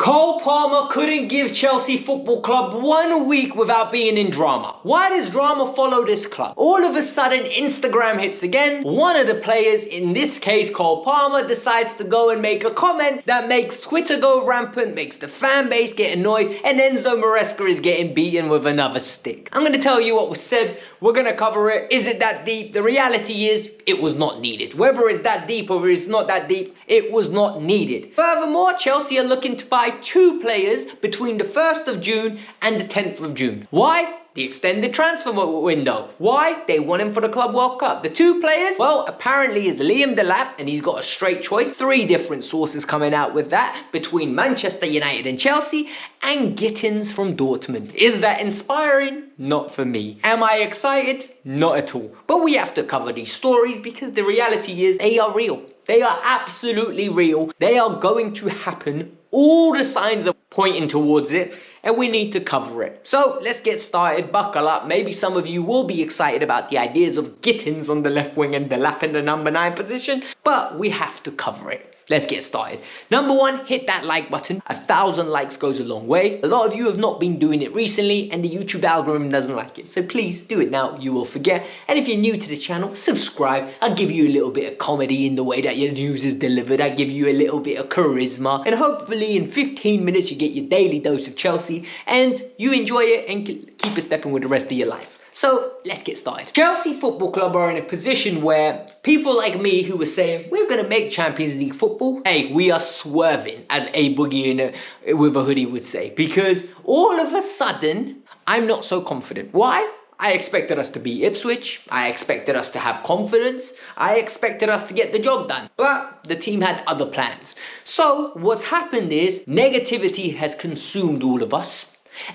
Cole Palmer couldn't give Chelsea Football Club 1 week without being in drama. Why does drama follow this club? All of a sudden, Instagram hits again. One of the players, in this case Cole Palmer, decides to go and make a comment that makes Twitter go rampant, makes the fan base get annoyed, and Enzo Maresca is getting beaten with another stick. I'm going to tell you what was said. We're going to cover it. Is it that deep? The reality is, it was not needed. Whether it's that deep or it's not that deep, it was not needed. Furthermore, Chelsea are looking to buy 2 players between the 1st of June and the 10th of June. Why? The extended transfer window. Why? They want him for the Club World Cup. The 2 players, well, apparently is Liam Delap, and he's got a straight choice. 3 different sources coming out with that, between Manchester United and Chelsea, and Gittins from Dortmund. Is that inspiring? Not for me. Am I excited? Not at all. But we have to cover these stories because the reality is they are real. They are absolutely real. They are going to happen. All the signs are pointing towards it, and we need to cover it. So let's get started. Buckle up. Maybe some of you will be excited about the ideas of Gittins on the left wing and Delap in the number 9 position, but we have to cover it. Let's get started. Number 1, hit that like button. 1,000 likes goes a long way. A lot of you have not been doing it recently, and the YouTube algorithm doesn't like it. So please do it now, you will forget. And if you're new to the channel, subscribe. I'll give you a little bit of comedy in the way that your news is delivered. I give you a little bit of charisma. And hopefully in 15 minutes, you get your daily dose of Chelsea, and you enjoy it and keep it stepping with the rest of your life. So let's get started. Chelsea Football Club are in a position where people like me who were saying, we're going to make Champions League football. Hey, we are swerving, as a boogie with a hoodie would say. Because all of a sudden, I'm not so confident. Why? I expected us to beat Ipswich. I expected us to have confidence. I expected us to get the job done. But the team had other plans. So what's happened is negativity has consumed all of us.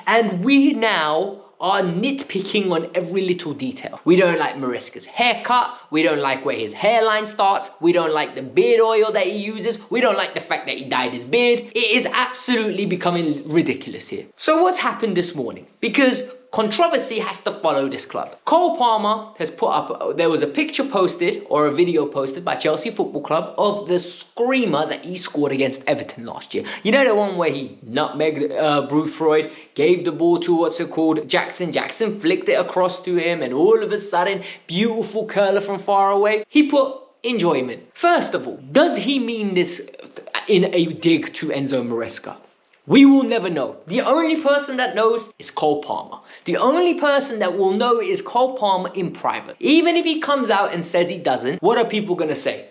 And we now are nitpicking on every little detail. We don't like Maresca's haircut. We don't like where his hairline starts. We don't like the beard oil that he uses. We don't like the fact that he dyed his beard. It is absolutely becoming ridiculous here. So what's happened this morning? Because controversy has to follow this club. Cole Palmer has put up, there was a picture posted or a video posted by Chelsea Football Club of the screamer that he scored against Everton last year. You know the one where he nutmegged Bruce Freud, gave the ball to Jackson. Jackson flicked it across to him, and all of a sudden, beautiful curler from far away. He put enjoyment. First of all, does he mean this in a dig to Enzo Maresca? We will never know. The only person that knows is Cole Palmer. The only person that will know is Cole Palmer in private. Even if he comes out and says he doesn't, what are people going to say?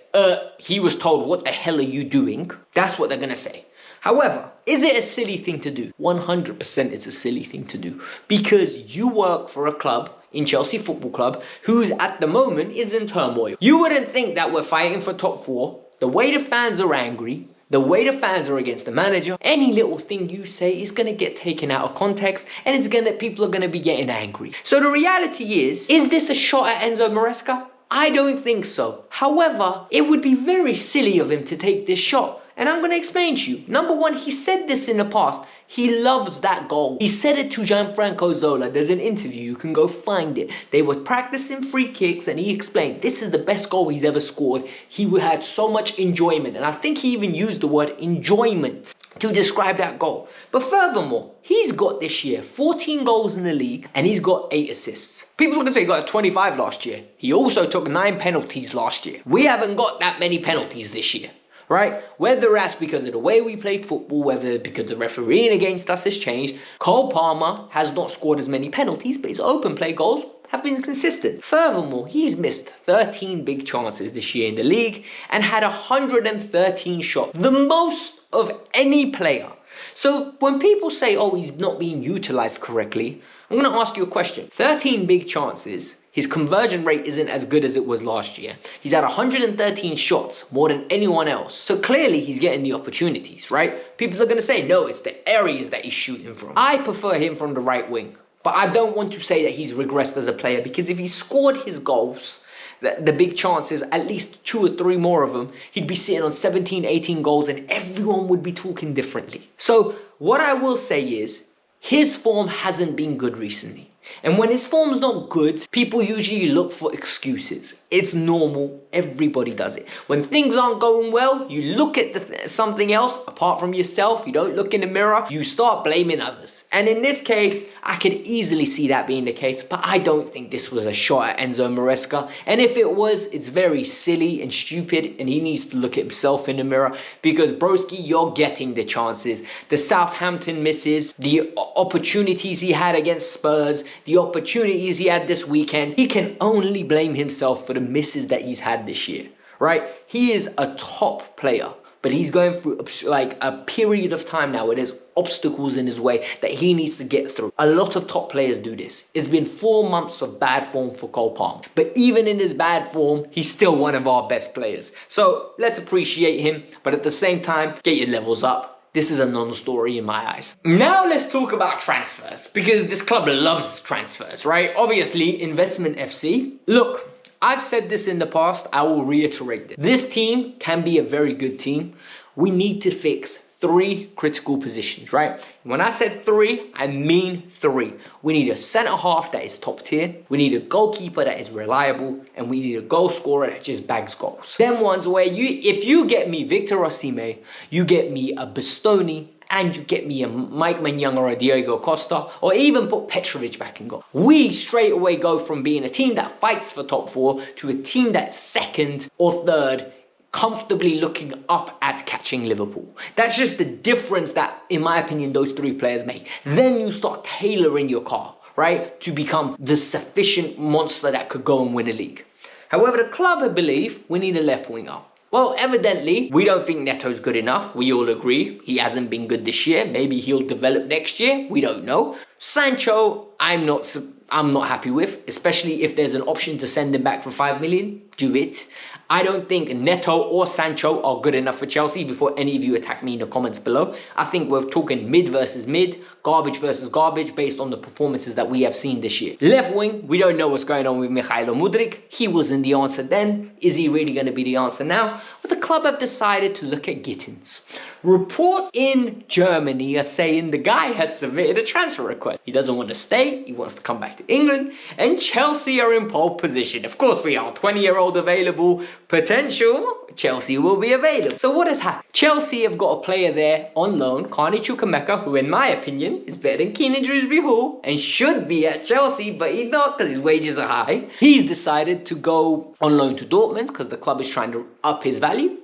He was told, what the hell are you doing? That's what they're going to say. However, is it a silly thing to do? 100% it's a silly thing to do. Because you work for a club in Chelsea Football Club who's at the moment is in turmoil. You wouldn't think that we're fighting for top 4. The way the fans are angry, the way the fans are against the manager, any little thing you say is going to get taken out of context, and people are going to be getting angry. So the reality is this a shot at Enzo Maresca? I don't think so. However, it would be very silly of him to take this shot. And I'm going to explain to you. Number 1, he said this in the past. He loves that goal. He said it to Gianfranco Zola. There's an interview. You can go find it. They were practicing free kicks, and he explained this is the best goal he's ever scored. He had so much enjoyment. And I think he even used the word enjoyment to describe that goal. But furthermore, he's got this year 14 goals in the league, and he's got 8 assists. People are going to say he got 25 last year. He also took 9 penalties last year. We haven't got that many penalties this year. Right? Whether that's because of the way we play football, whether because the refereeing against us has changed, Cole Palmer has not scored as many penalties, but his open play goals have been consistent. Furthermore, he's missed 13 big chances this year in the league and had 113 shots, the most of any player. So when people say, oh, he's not being utilized correctly, I'm going to ask you a question. 13 big chances. His conversion rate isn't as good as it was last year. He's had 113 shots, more than anyone else. So clearly he's getting the opportunities, right? People are going to say, no, it's the areas that he's shooting from. I prefer him from the right wing. But I don't want to say that he's regressed as a player, because if he scored his goals, the big chances, at least 2 or 3 more of them, he'd be sitting on 17, 18 goals, and everyone would be talking differently. So what I will say is, his form hasn't been good recently. And when his form's not good, people usually look for excuses. It's normal. Everybody does it. When things aren't going well, you look at something else apart from yourself. You don't look in the mirror. You start blaming others. And in this case, I could easily see that being the case, but I don't think this was a shot at Enzo Maresca. And if it was, it's very silly and stupid, and he needs to look at himself in the mirror, because broski, you're getting the chances. The Southampton misses, the opportunities he had against Spurs, the opportunities he had this weekend. He can only blame himself for the misses that he's had this year, right? He is a top player, but he's going through like a period of time now where there's obstacles in his way that he needs to get through. A lot of top players do this. It's been 4 months of bad form for Cole Palmer, but even in his bad form, he's still one of our best players. So let's appreciate him, but at the same time, get your levels up. This is a non-story in my eyes. Now let's talk about transfers, because this club loves transfers, right? Obviously, Investment FC. Look, I've said this in the past, I will reiterate this. This team can be a very good team. We need to fix 3 critical positions, right? When I said 3, I mean 3. We need a centre half that is top tier. We need a goalkeeper that is reliable, and we need a goal scorer that just bags goals. Them ones where if you get me Victor Osimhen, you get me a Bastoni, and you get me a Mike Maignan or a Diego Costa, or even put Petrovic back in goal. We straight away go from being a team that fights for top 4 to a team that's 2nd or 3rd, comfortably looking up at catching Liverpool. That's just the difference that, in my opinion, those 3 players make. Then you start tailoring your car, right, to become the sufficient monster that could go and win a league. However, the club, I believe, we need a left winger. Well, evidently, we don't think Neto's good enough. We all agree. He hasn't been good this year. Maybe he'll develop next year. We don't know. Sancho, I'm not happy with, especially if there's an option to send him back for 5 million. Do it. I don't think Neto or Sancho are good enough for Chelsea, before any of you attack me in the comments below. I think we're talking mid versus mid, garbage versus garbage, based on the performances that we have seen this year. Left wing, we don't know what's going on with Mikhailo Mudryk. He wasn't the answer then. Is he really going to be the answer now? But the club have decided to look at Gittins. Reports in Germany are saying the guy has submitted a transfer request. He doesn't want to stay. He wants to come back to England. And Chelsea are in pole position. Of course we are. 20-year-old available. Potential. Chelsea will be available. So what has happened? Chelsea have got a player there on loan, Carney Chukwuemeka, who in my opinion is better than Keenan Dewsbury Hall and should be at Chelsea, but he's not because his wages are high. He's decided to go on loan to Dortmund because the club is trying to up his value.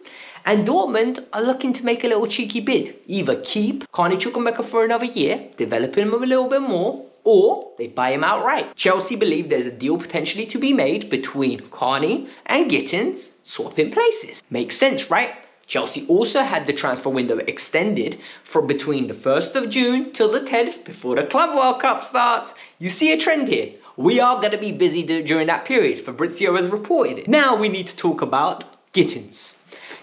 And Dortmund are looking to make a little cheeky bid. Either keep Carney Chukwuemeka for another year, develop him a little bit more, or they buy him outright. Chelsea believe there's a deal potentially to be made between Carney and Gittins, swapping places. Makes sense, right? Chelsea also had the transfer window extended from between the 1st of June till the 10th before the Club World Cup starts. You see a trend here. We are going to be busy during that period. Fabrizio has reported it. Now we need to talk about Gittins.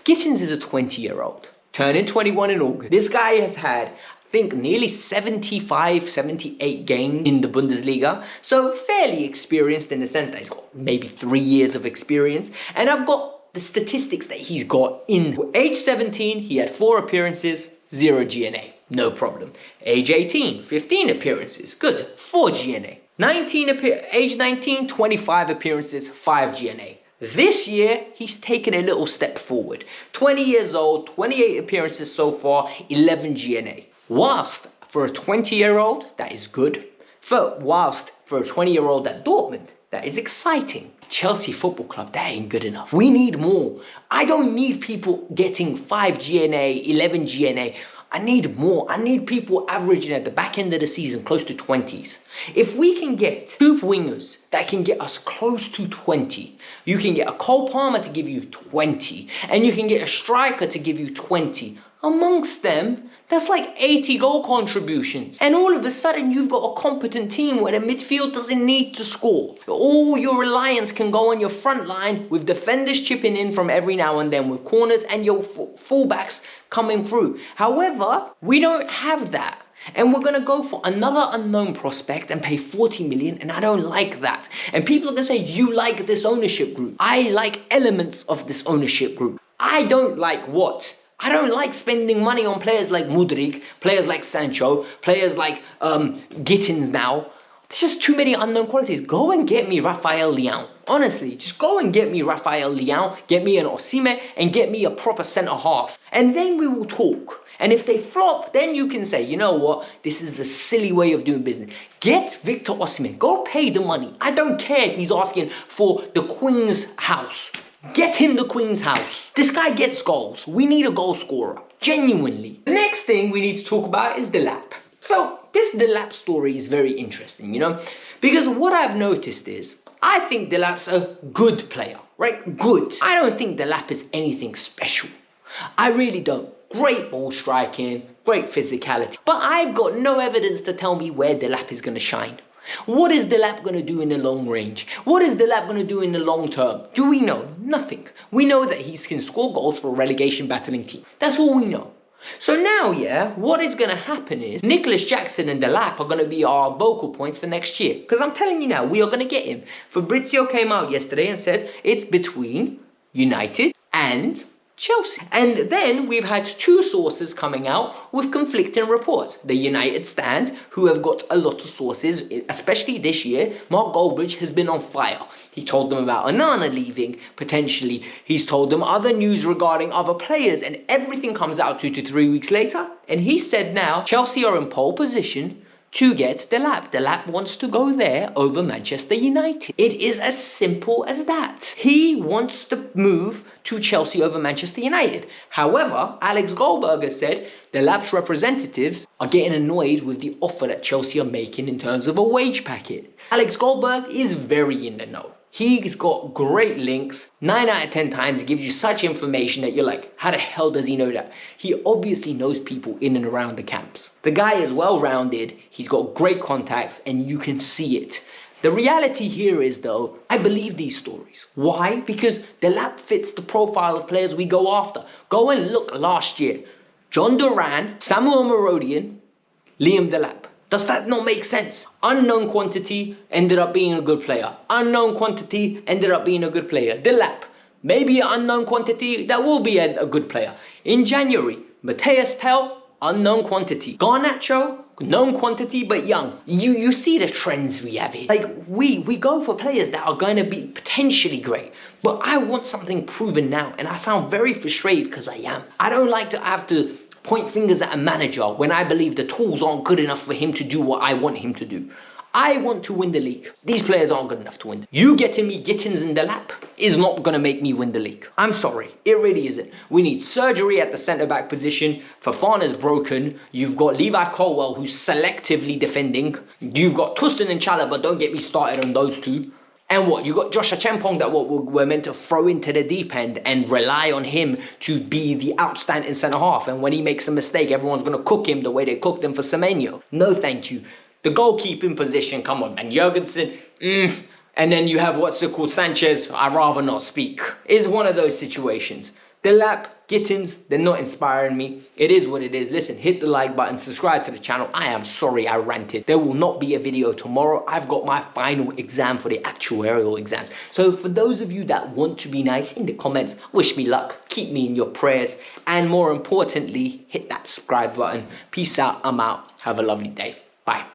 Gittins is a 20-year-old, turning 21 in August. This guy has had, I think, nearly 75, 78 games in the Bundesliga. So fairly experienced in the sense that he's got maybe 3 years of experience. And I've got the statistics that he's got in. Age 17, he had 4 appearances, 0 GNA. No problem. Age 18, 15 appearances. Good. 4 GNA. Age 19, 25 appearances, 5 GNA. This year, he's taken a little step forward. 20 years old, 28 appearances so far, 11 GNA. Whilst for a 20-year-old, that is good. Whilst for a 20-year-old at Dortmund, that is exciting. Chelsea Football Club, that ain't good enough. We need more. I don't need people getting 5 GNA, 11 GNA. I need more. I need people averaging at the back end of the season close to 20s. If we can get 2 wingers that can get us close to 20, you can get a Cole Palmer to give you 20, and you can get a striker to give you 20. Amongst them, that's like 80 goal contributions. And all of a sudden, you've got a competent team where the midfield doesn't need to score. All your reliance can go on your front line with defenders chipping in from every now and then with corners and your fullbacks coming through. However, we don't have that. And we're going to go for another unknown prospect and pay 40 million, and I don't like that. And people are going to say, you like this ownership group. I like elements of this ownership group. I don't like what? I don't like spending money on players like Mudryk, players like Sancho, players like Gittins now. There's just too many unknown qualities. Go and get me Rafael Leão. Honestly, just go and get me Rafael Leão, get me an Osimhen, and get me a proper centre-half. And then we will talk. And if they flop, then you can say, you know what, this is a silly way of doing business. Get Victor Osimhen. Go pay the money. I don't care if he's asking for the Queen's house. Get him the Queen's house. This guy gets goals. We need a goal scorer. Genuinely. The next thing we need to talk about is Delap. So this Delap story is very interesting, you know, because what I've noticed is I think Delap's a good player, right? Good. I don't think Delap is anything special. I really don't. Great ball striking, great physicality. But I've got no evidence to tell me where Delap is going to shine. What is Delap going to do in the long range? What is Delap going to do in the long term? Do we know? Nothing. We know that he can score goals for a relegation battling team. That's all we know. So now, yeah, what is going to happen is Nicholas Jackson and Delap are going to be our vocal points for next year. Because I'm telling you now, we are going to get him. Fabrizio came out yesterday and said it's between United and Chelsea. And then we've had two sources coming out with conflicting reports. The United stand, who have got a lot of sources, especially this year. Mark Goldbridge has been on fire. He told them about Onana leaving, potentially. He's told them other news regarding other players, and everything comes out 2 to 3 weeks later. And he said now, Chelsea are in pole position to get Delap. Delap wants to go there over Manchester United. It is as simple as that. He wants to move to Chelsea over Manchester United. However, Alex Goldberg has said Delap's representatives are getting annoyed with the offer that Chelsea are making in terms of a wage packet. Alex Goldberg is very in the know. He's got great links. 9 out of 10 times he gives you such information that you're like, how the hell does he know that? He obviously knows people in and around the camps. The guy is well-rounded, he's got great contacts, and you can see it. The reality here is, though, I believe these stories. Why? Because Delap fits the profile of players we go after. Go and look last year. John Duran, Samuel Marodian, Liam Delap. Does that not make sense? Unknown quantity ended up being a good player. Unknown quantity ended up being a good player. Delap, maybe an unknown quantity that will be a good player. In January, Mateus Tell, unknown quantity. Garnacho, known quantity but young. You see the trends we have here. Like we go for players that are going to be potentially great. But I want something proven now, and I sound very frustrated because I am. I don't like to have to point fingers at a manager when I believe the tools aren't good enough for him to do what I want him to do. I want to win the league. These players aren't good enough to win. You getting me Gittins and Delap is not going to make me win the league. I'm sorry. It really isn't. We need surgery at the centre-back position. Fofana's broken. You've got Levi Colwell, who's selectively defending. You've got Tustin and Chalobah. Don't get me started on those two. And what? You got Joshua Champong that we're meant to throw into the deep end and rely on him to be the outstanding centre-half. And when he makes a mistake, everyone's going to cook him the way they cooked him for Semenyo. No, thank you. The goalkeeping position, come on, man. Jurgensen, And then you have what's it called, Sanchez, I'd rather not speak. It's one of those situations. Delap, Gittins, they're not inspiring me. It is what it is. Listen, hit the like button, subscribe to the channel. I am sorry I ranted. There will not be a video tomorrow. I've got my final exam for the actuarial exams. So for those of you that want to be nice in the comments, wish me luck, keep me in your prayers, and more importantly, hit that subscribe button. Peace out, I'm out. Have a lovely day. Bye.